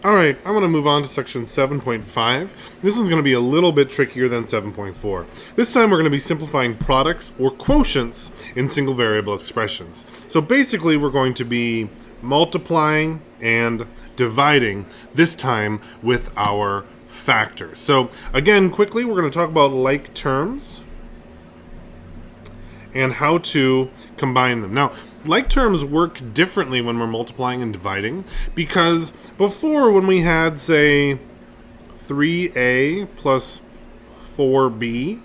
All right, I'm going to move on to section 7.5. This one's going to be a little bit trickier than 7.4. This time we're going to be simplifying products or quotients in single variable expressions. So basically we're going to be multiplying and dividing, this time with our factors. So again, quickly, we're going to talk about like terms and how to combine them. Now, like terms work differently when we're multiplying and dividing, because before, when we had, say, 3a plus 4b,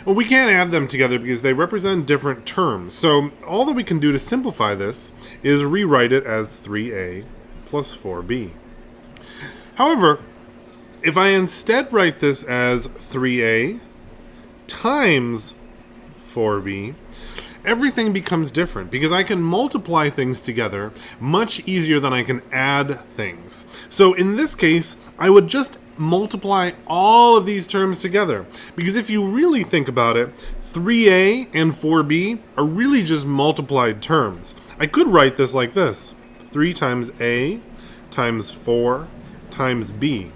well, we can't add them together because they represent different terms. So all that we can do to simplify this is rewrite it as 3a plus 4b. However, if I instead write this as 3a times 4b, everything becomes different because I can multiply things together much easier than I can add things. So in this case, I would just multiply all of these terms together, because if you really think about it, 3a and 4b are really just multiplied terms. I could write this like this: 3 times a times 4 times b.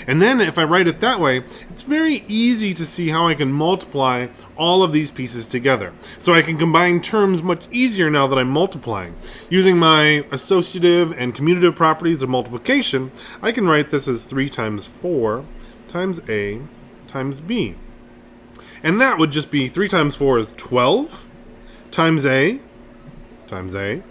And then if I write it that way, it's very easy to see how I can multiply all of these pieces together. So I can combine terms much easier now that I'm multiplying. Using my associative and commutative properties of multiplication, I can write this as 3 times 4 times a times b. And that would just be 3 times 4 is 12 times a times a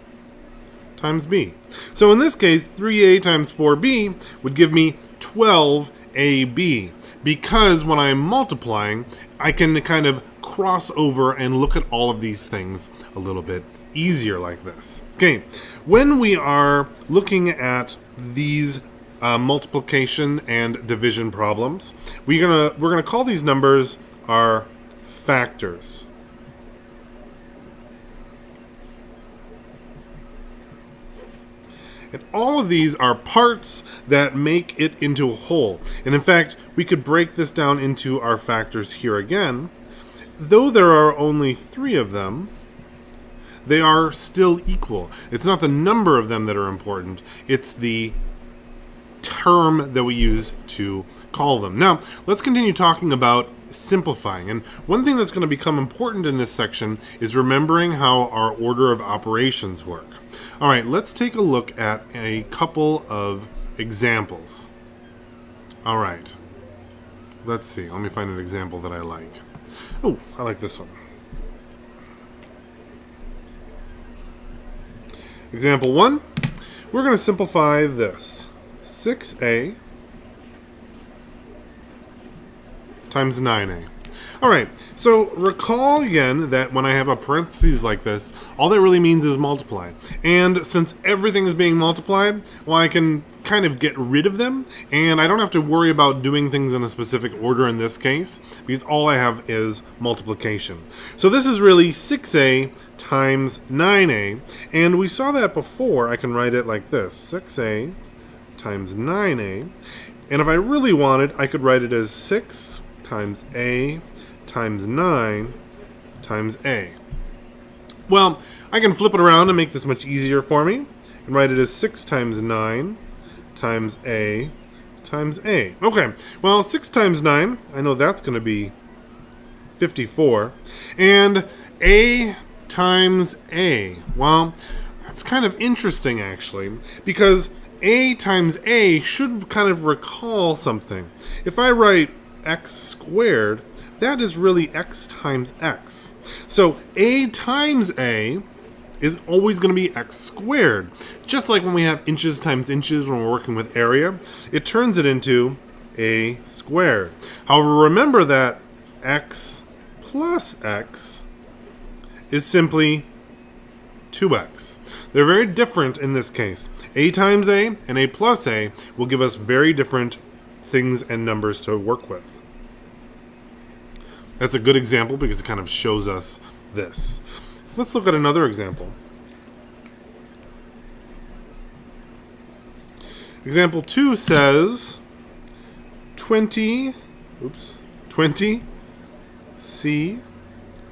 times b. So in this case, 3a times 4b would give me 12ab, because when I'm multiplying, I can kind of cross over and look at all of these things a little bit easier like this. Okay, when we are looking at these multiplication and division problems, we're gonna call these numbers our factors. And all of these are parts that make it into a whole. And in fact, we could break this down into our factors here again. Though there are only 3 of them, they are still equal. It's not the number of them that are important, it's the term that we use to call them. Now, let's continue talking about simplifying. And one thing that's going to become important in this section is remembering how our order of operations work. All right, let's take a look at a couple of examples. All right, let's see. Let me find an example that I like. Oh, I like this one. Example 1, we're going to simplify this. 6a times 9a. All right, so recall again that when I have a parentheses like this, all that really means is multiply. And since everything is being multiplied, well, I can kind of get rid of them, and I don't have to worry about doing things in a specific order in this case, because all I have is multiplication. So this is really 6a times 9a, and we saw that before. I can write it like this: 6a times 9a, and if I really wanted, I could write it as 6 times a times 9 times a. Well, I can flip it around and make this much easier for me and write it as 6 times 9 times a times a. Okay, well, 6 times 9, I know that's going to be 54. And a times a, well, that's kind of interesting actually, because a times a should kind of recall something. If I write x squared, that is really x times x. So a times a is always going to be x squared. Just like when we have inches times inches when we're working with area, it turns it into a squared. However, remember that x plus x is simply 2x. They're very different in this case. A times a and a plus a will give us very different things and numbers to work with. That's a good example because it kind of shows us this. Let's look at another example. Example 2 says 20 c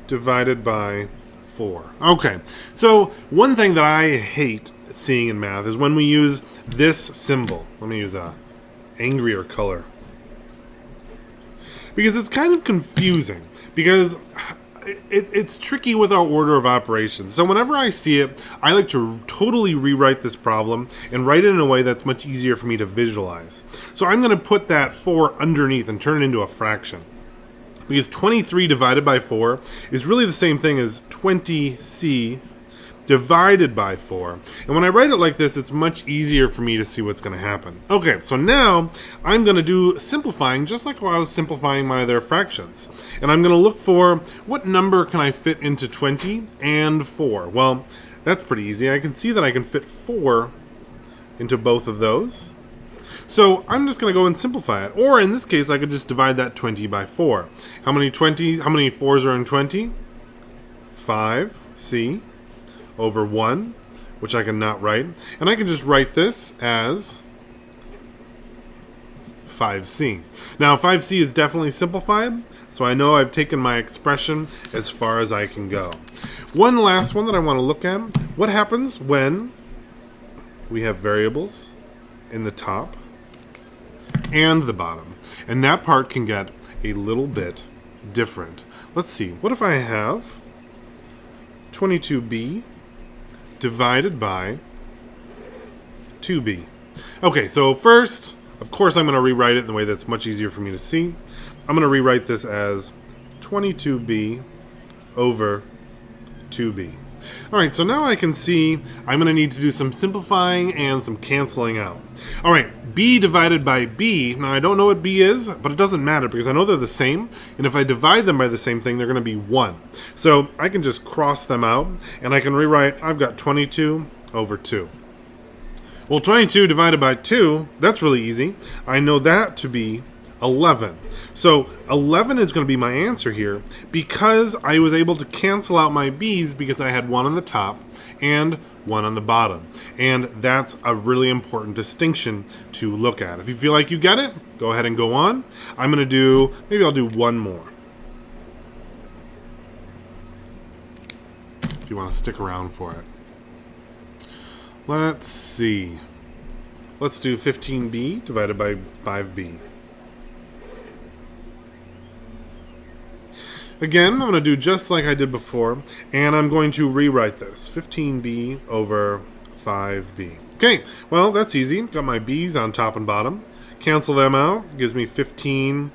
divided by 4. Okay, so one thing that I hate seeing in math is when we use this symbol. Let me use a angrier color. Because it's kind of confusing. Because it's tricky with our order of operations. So whenever I see it, I like to totally rewrite this problem and write it in a way that's much easier for me to visualize. So I'm going to put that 4 underneath and turn it into a fraction. Because 23 divided by 4 is really the same thing as 20c divided by 4. And when I write it like this, it's much easier for me to see what's going to happen. Okay, so now I'm going to do simplifying just like I was simplifying my other fractions. And I'm going to look for what number can I fit into 20 and 4. Well, that's pretty easy. I can see that I can fit 4 into both of those. So I'm just going to go and simplify it. Or in this case, I could just divide that 20 by 4. How many 4s are in 20? 5c over 1, which I can not write. And I can just write this as 5c. Now 5c is definitely simplified, so I know I've taken my expression as far as I can go. One last one that I want to look at. What happens when we have variables in the top and the bottom? And that part can get a little bit different. Let's see. What if I have 22b divided by 2b? Okay, so first, of course, I'm going to rewrite it in a way that's much easier for me to see. I'm going to rewrite this as 22b over 2b. All right, so now I can see I'm going to need to do some simplifying and some canceling out. All right, b divided by b. Now, I don't know what b is, but it doesn't matter because I know they're the same. And if I divide them by the same thing, they're going to be 1. So I can just cross them out, and I can rewrite, I've got 22 over 2. Well, 22 divided by 2, that's really easy. I know that to be 11. So 11 is going to be my answer here because I was able to cancel out my b's because I had 1 on the top and 1 on the bottom. And that's a really important distinction to look at. If you feel like you get it, go ahead and go on. I'm going to do, maybe I'll do one more. If you want to stick around for it. Let's see. Let's do 15b divided by 5b. Again, I'm going to do just like I did before, and I'm going to rewrite this. 15b over 5b. Okay, well, that's easy. Got my b's on top and bottom. Cancel them out. Gives me 15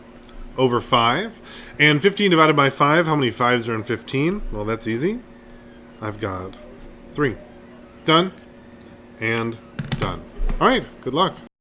over 5. And 15 divided by 5, how many 5s are in 15? Well, that's easy. I've got 3. Done and done. All right, good luck.